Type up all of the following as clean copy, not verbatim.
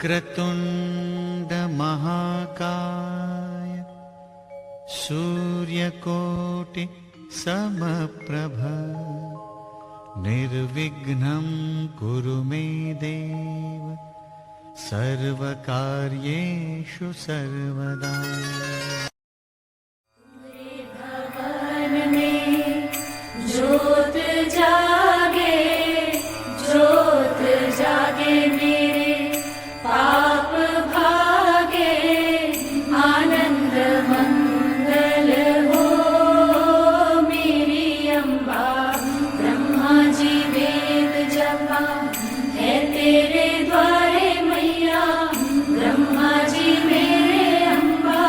वक्रतुंड महाकाय सूर्यकोटि समप्रभ निर्विघ्नं कुरु मे देव सर्वकार्येषु सर्वदा। भगवान में ज्योत जागे, ज्योत जागे मेरे पाप भागे, आनंद मंगल हो मेरी अम्बा। ब्रह्मा जी वेद जपा है तेरे द्वारे मैया, ब्रह्मा जी मेरे अम्बा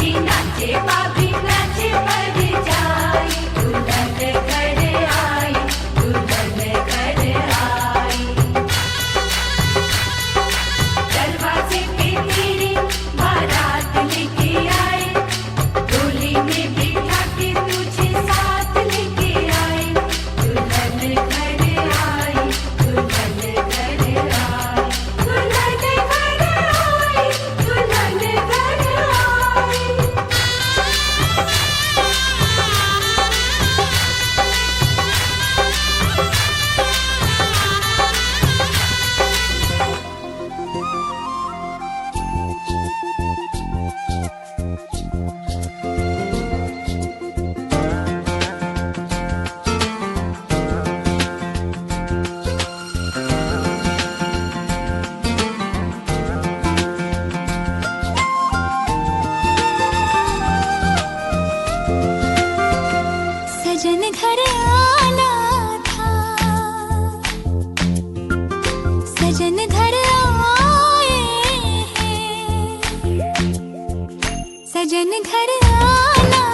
जी नाचे भाभी नाचे पर जाई दुल्हन घर आई दुल्हन घर आई जलवा से तेरी बारात लेके आए डोली में बिठा के तुझे साथ लेके आए दुल्हन घर आई दुल्हन घर आई दुल्हन घर आई दुल्हन घर आई सजन घर आना था सजन घर आए हैं सजन घर आना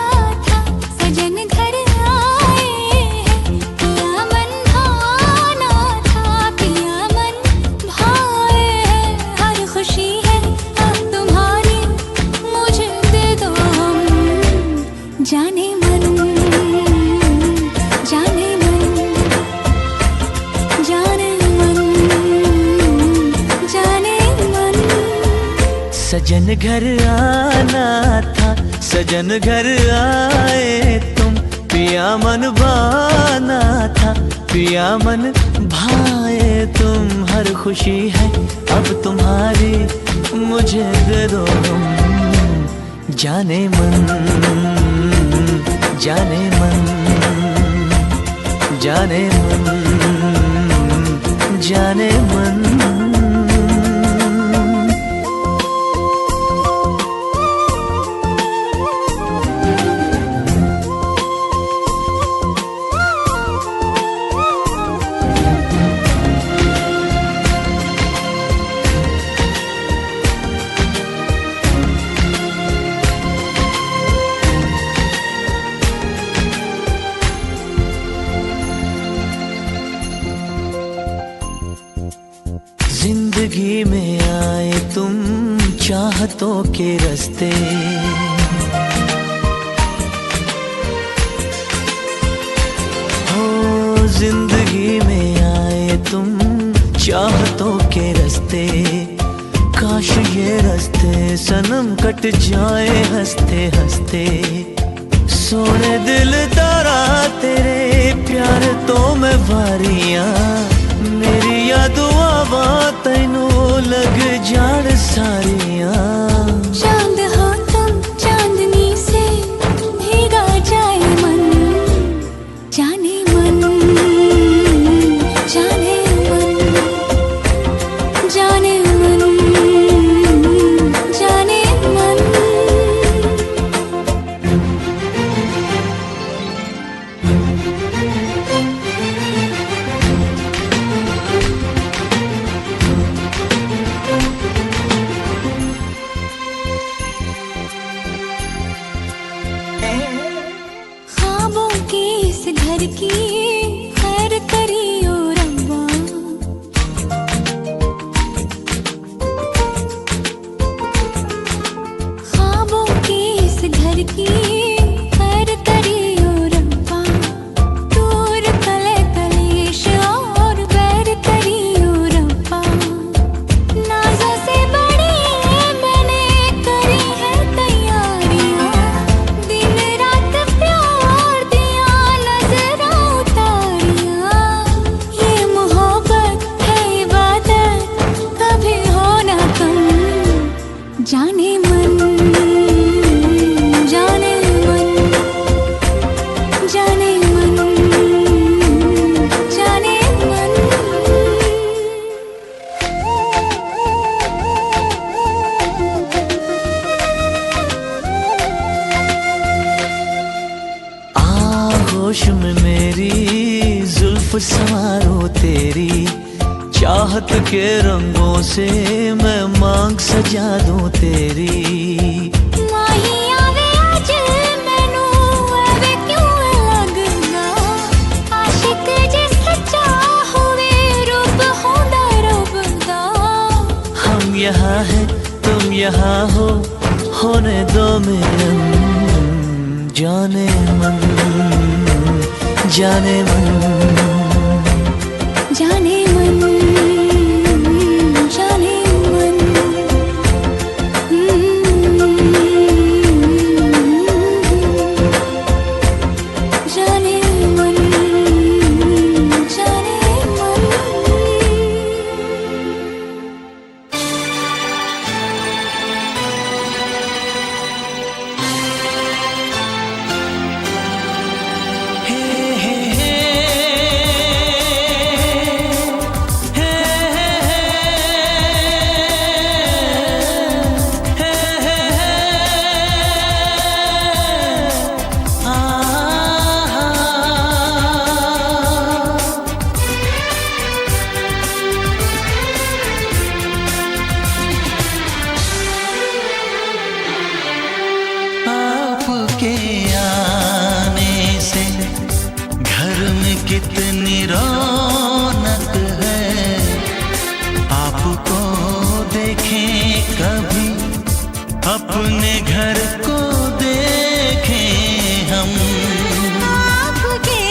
था सजन घर आए हैं पिया मन भाना था पिया मन भाए हैं हर खुशी है अब तुम्हारी मुझे दे दो हम जाने मन जाने मन जाने मन जाने मन सजन घर आना था सजन घर आए तुम पिया मन भाना था पिया मन भाए तुम हर खुशी है अब तुम्हारी मुझे दे दो तुम जाने मन जाने मन जाने मन जाने मन जिंदगी में आए तुम चाहतों के रास्ते हो जिंदगी में आए तुम चाहतों के रास्ते काश ये रास्ते सनम कट जाए हंसते हंसते सोने दिल तारा तेरे प्यार तो मैं वारियां मेरी यादों तैनू लग जान सारियां चांद हो तुम चांदनी से भीगा जाए मन जाने मन जाने मन जाने मन जाने मन घर की खैर करियो रब्बा ख्वाबों के इस घर की खैर करियो रब्बा दूर तले तलेश और बैर करियो रब्बा नाज़ों से बड़ी मैंने करी है तैयारियां दिन रात प्यार दिया जाने मन जाने मन जाने मन जाने मन आगोश में मेरी जुल्फ संवारो तेरी चाहत के रंगों से मैं मांग सजा दूं तेरी माहिया यहाँ है तुम यहाँ हो, होने दो मिलन। जाने मन जाने मन जाने मन जाने मन जाने मन जाने मन। कितनी रौनक है, आपको देखें कभी, अपने घर को देखें हम। आपके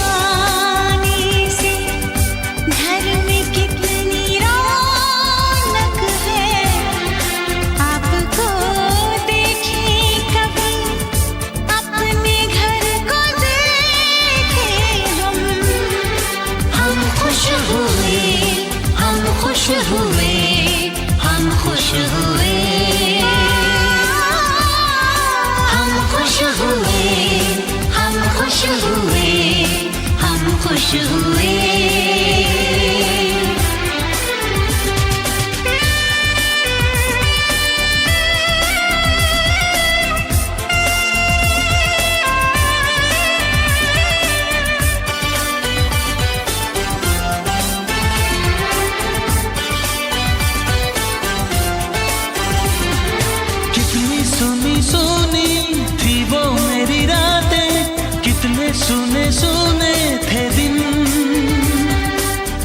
आने से घर में कितनी रौनक है, आपको देखें कभी, अपने घर को हम खुश हुए, हम खुश हुए, हम खुश हुए, हम खुश हुए, हम खुश हुए, हम खुश हुए। सुनी सुनी थी वो मेरी रातें, कितने सुने सुने थे दिन।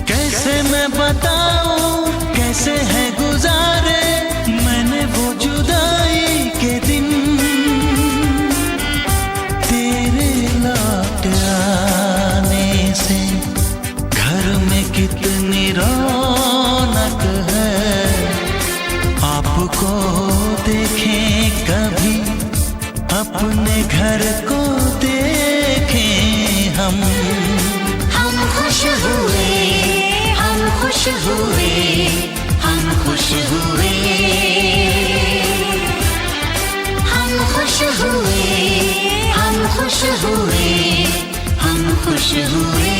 कैसे मैं बताऊं कैसे है गुजारे मैंने वो जुदाई के दिन। तेरे लौट आने से घर में कितनी रौनक है, आपको देखें कभी, अपने घर को देखें हम। हम खुश हुए, हम खुश हुए, हम खुश हुए, हम खुश हुए, हम खुश हुए, हम खुश हुए।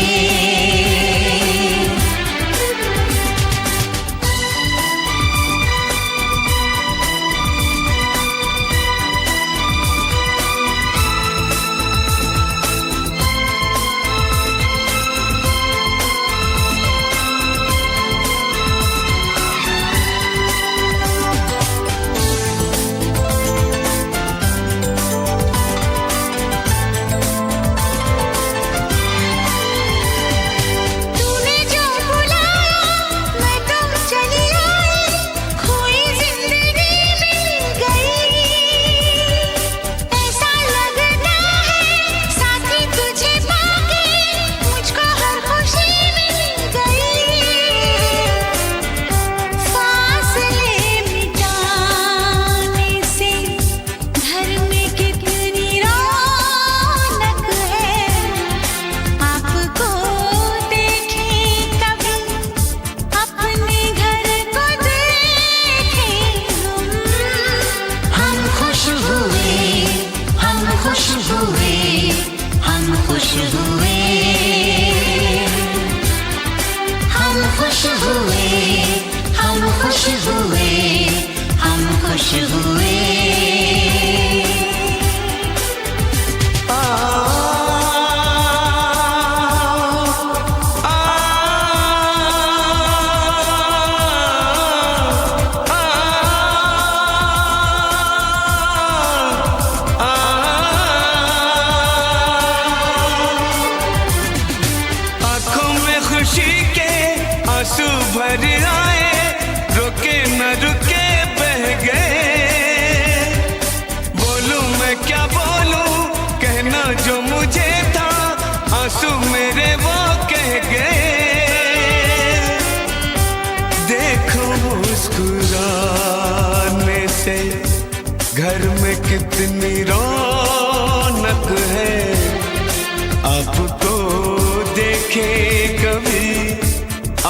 खुशी के आंसू भर आए, रुके न रुके आंसू मेरे वो कह गए, देखो मुस्कुराने से घर में कितनी रौनक है। आपको देखे कभी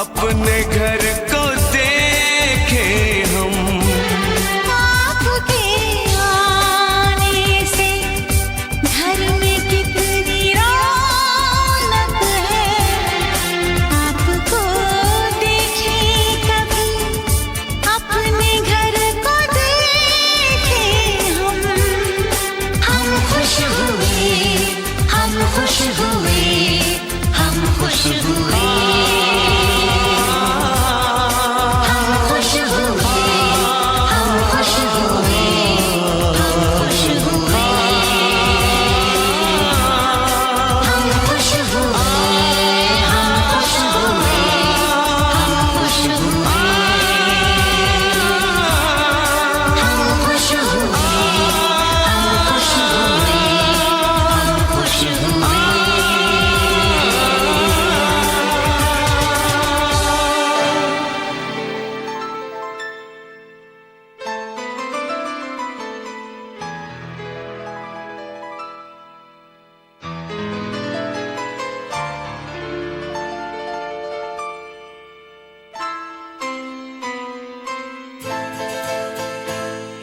अपने घर को देखे हम। आपके आने से घर में कितनी रौनक है। आपको देखे कभी अपने घर को देखे हम। हम खुश हुए, हम खुश हुए, हम खुश हुए।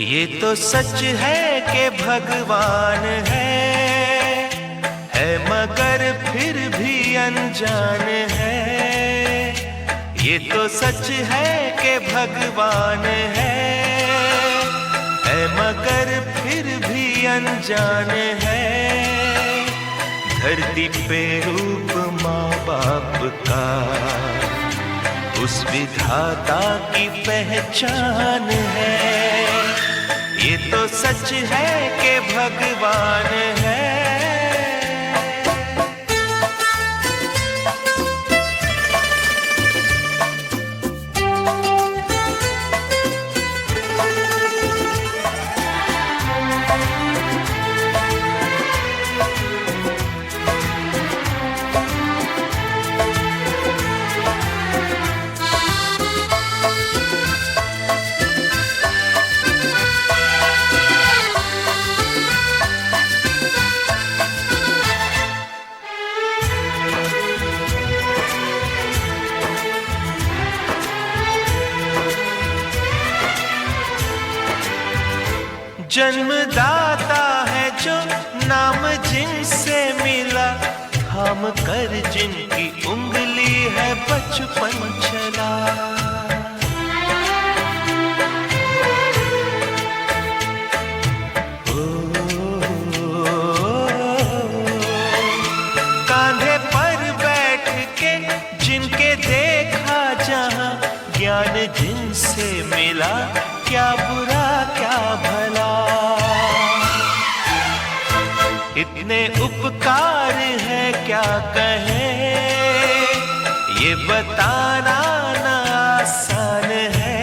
ये तो सच है कि भगवान है मगर फिर भी अनजान है। ये तो सच है कि भगवान है मगर फिर भी अनजान है। धरती पे रूप माँ बाप का उस विधाता की पहचान है। ये तो सच है कि भगवान है। जन्मदाता है जो नाम जिनसे मिला, थाम कर जिनकी उंगली है बचपन चला। कांधे पर बैठ के जिनके देखा जहां, ज्ञान जिनसे मिला क्या बुरा क्या भला। इतने उपकार है क्या कहें, ये बताना ना आसान है।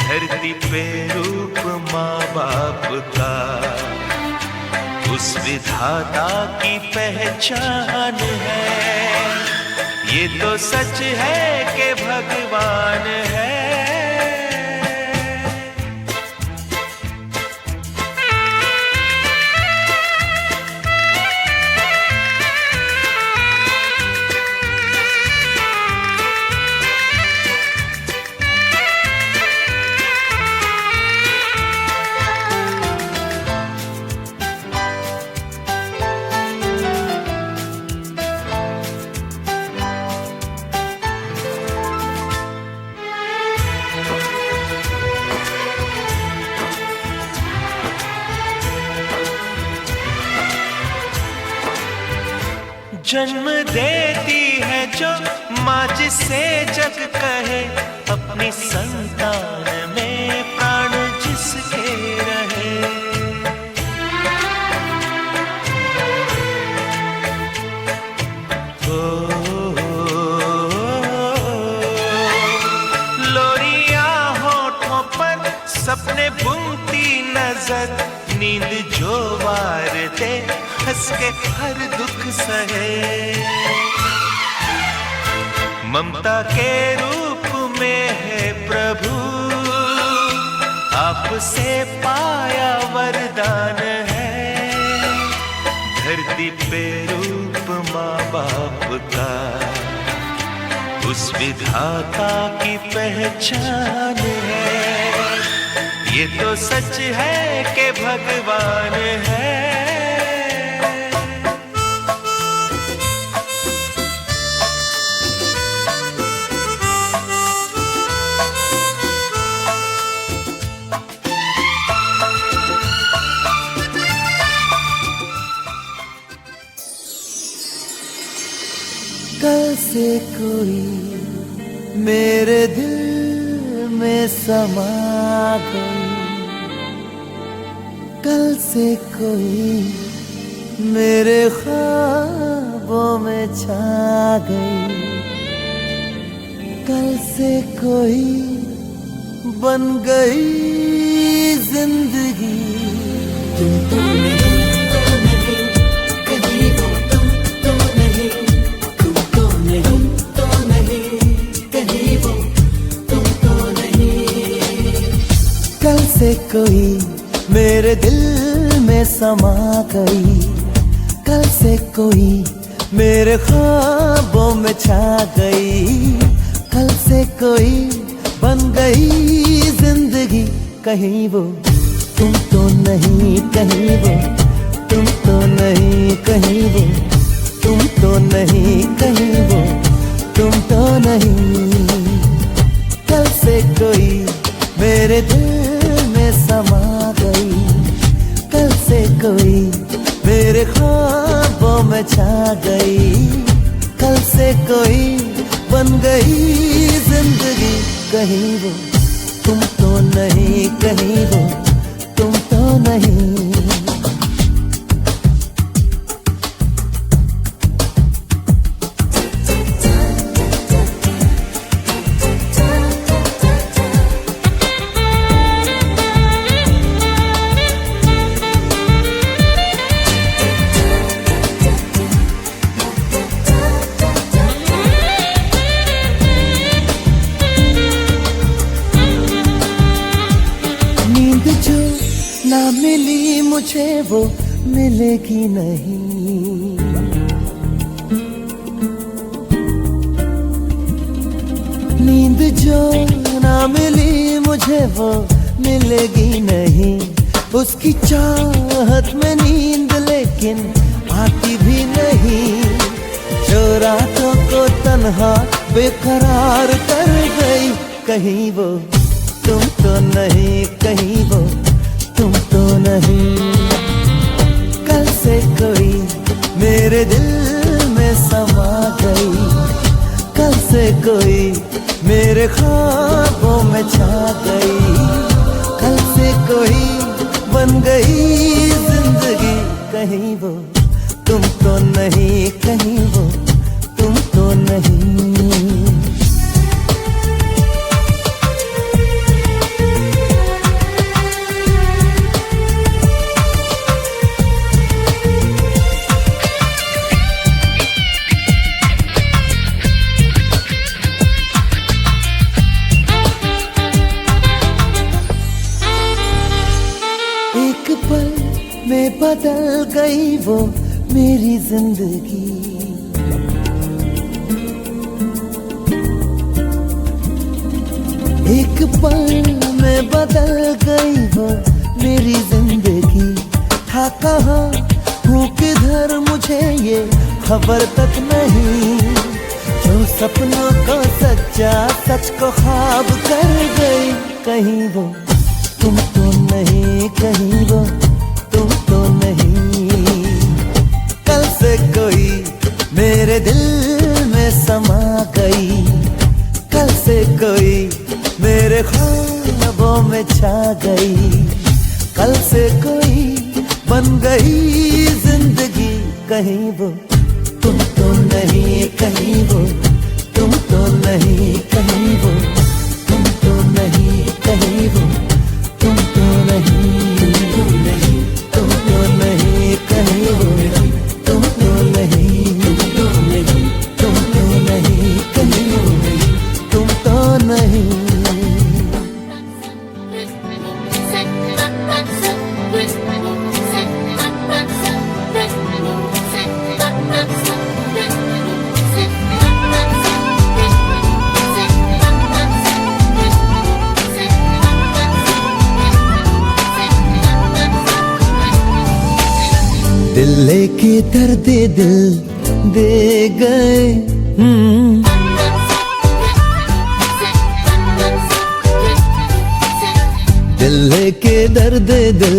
धरती पे रूप माँ बाप का उस विधाता की पहचान है। ये तो सच है कि भगवान है। जन्म देती है जो माँ जिसे जग कहे, अपनी संतान में प्राण जिसके रहे। लोरियां होठों पर सपने बुनती नजर, नींद जो वार दे हंस के हर दुख सहे। ममता के रूप में है प्रभु, आपसे पाया वरदान है। धरती पे रूप माँ बाप का, उस विधाता की पहचान है। ये तो सच है कि भगवान है। कल से कोई मेरे दिल में समा गई, कल से कोई मेरे ख्वाबों में छा गई, कल से कोई बन गई जिंदगी। तुम तो नहीं, कहीं वो तुम तो नहीं, तुम तो नहीं, तो नहीं, कहीं वो तुम तो नहीं। कल से कोई मेरे दिल में समा गई, कल से कोई मेरे ख्वाबों में छा गई, कल से कोई बन गई जिंदगी। कहीं वो तुम तो नहीं, कहीं वो तुम तो नहीं, कहीं वो तुम तो नहीं, कहीं वो तुम तो नहीं। कल से कोई मेरे दिल में समा गई, कल से कोई मेरे ख्वाबों में छा गई, कल से कोई बन गई जिंदगी। कहीं वो तुम तो नहीं, कहीं वो तुम तो नहीं। ना मिली मुझे वो मिलेगी नहीं, नींद जो ना मिली मुझे वो मिलेगी नहीं। उसकी चाहत में नींद लेकिन आती भी नहीं, जो रातों को तन्हा बेकरार कर गई। कहीं वो तुम तो नहीं, कहीं वो तुम तो नहीं। कल से कोई मेरे दिल में समा गई, कल से कोई मेरे ख्वाबों में छा गई, कल से कोई बन गई जिंदगी। कहीं वो तुम तो नहीं, कहीं वो तुम तो नहीं। एक पल में बदल गई वो मेरी जिंदगी, एक पल में बदल गई वो मेरी जिंदगी। था कहाँ हूँ किधर मुझे ये खबर तक नहीं, जो सपनों को सच्चा सच को ख्वाब कर गई। कहीं वो तुम तो नहीं, कहीं वो तुम तो नहीं। कल से कोई मेरे दिल में समा गई, कल से कोई मेरे ख्वाबों में छा गई, कल से कोई बन गई जिंदगी। कहीं वो तुम तो नहीं, कहीं वो तुम तो नहीं, कहीं वो तुम तो नहीं, कहीं वो तुम तो नहीं, तुम तो नहीं, कहीं वो दिल लेके दर्द दिल दे गए। दिल लेके दर्द दिल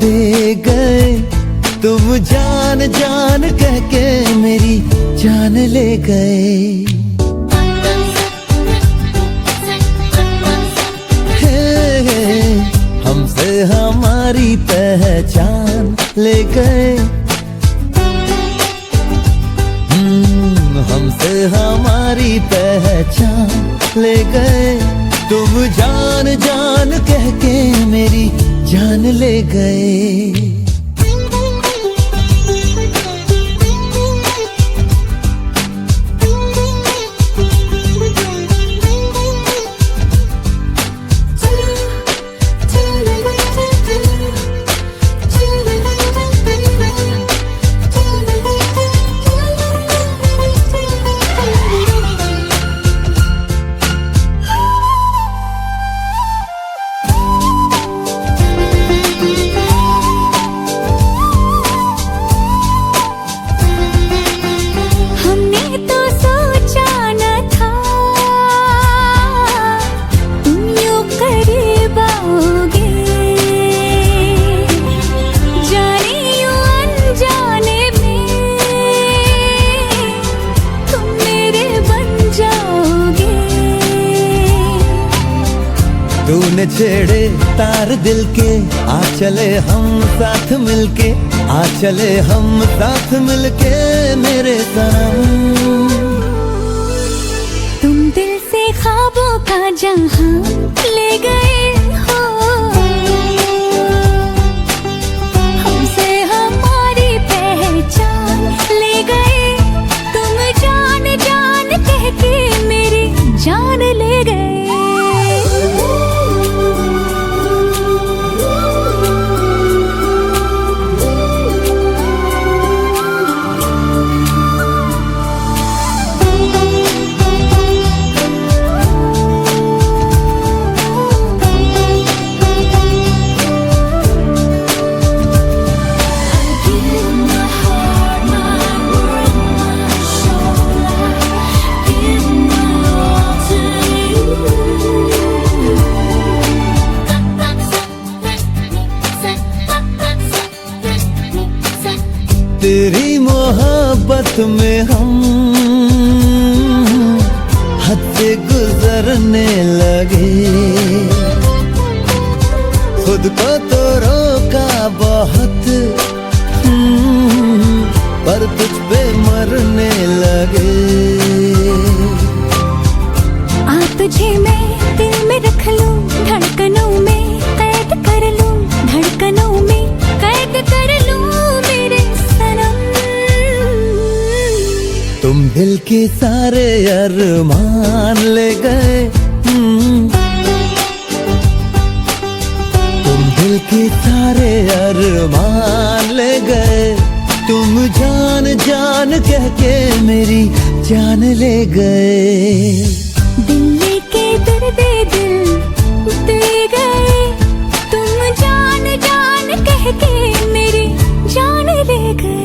दे गए। तुम जान जान कह के मेरी जान ले गए। हमसे हमारी पहचान ले गए। हमसे हमारी पहचान ले गए। तुम जान जान कह के मेरी जान ले गए। तूने छेड़े तार दिल के, आ चले हम साथ मिलके, आ चले हम साथ मिलके मेरे सनम। तुम दिल से ख्वाबों का जहां ले गए हो, हमसे हमारी पहचान ले गए। तुम जान जान कह के मेरी जान ले गए। तेरी मोहब्बत में हम हद से गुजरने लगे, खुद को तो रोका बहुत, पर तुझ पे मरने लगे। आ तुझे मैं दिल में रख लूं, धड़कनों में कैद कर लूं, धड़कनों में कैद कर लूं मेरे सनम। तुम दिल के सारे अरमान ले गए, तुम दिल के सारे अरमान ले गए। तुम जान जान कह के मेरी जान ले गए। दिल लेके दर्द दिल दे गए। तुम जान जान कह के मेरी जान ले गए।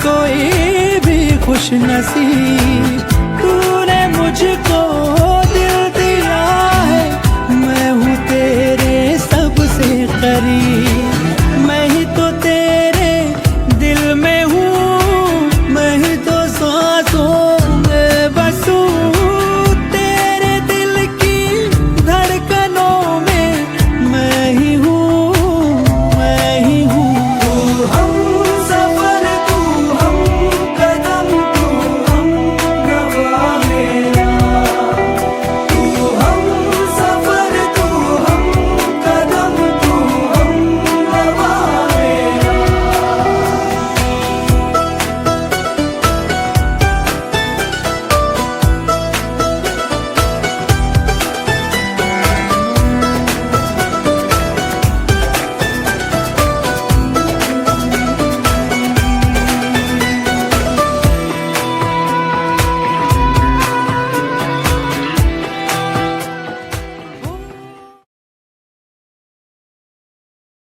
कोई भी खुश नसीब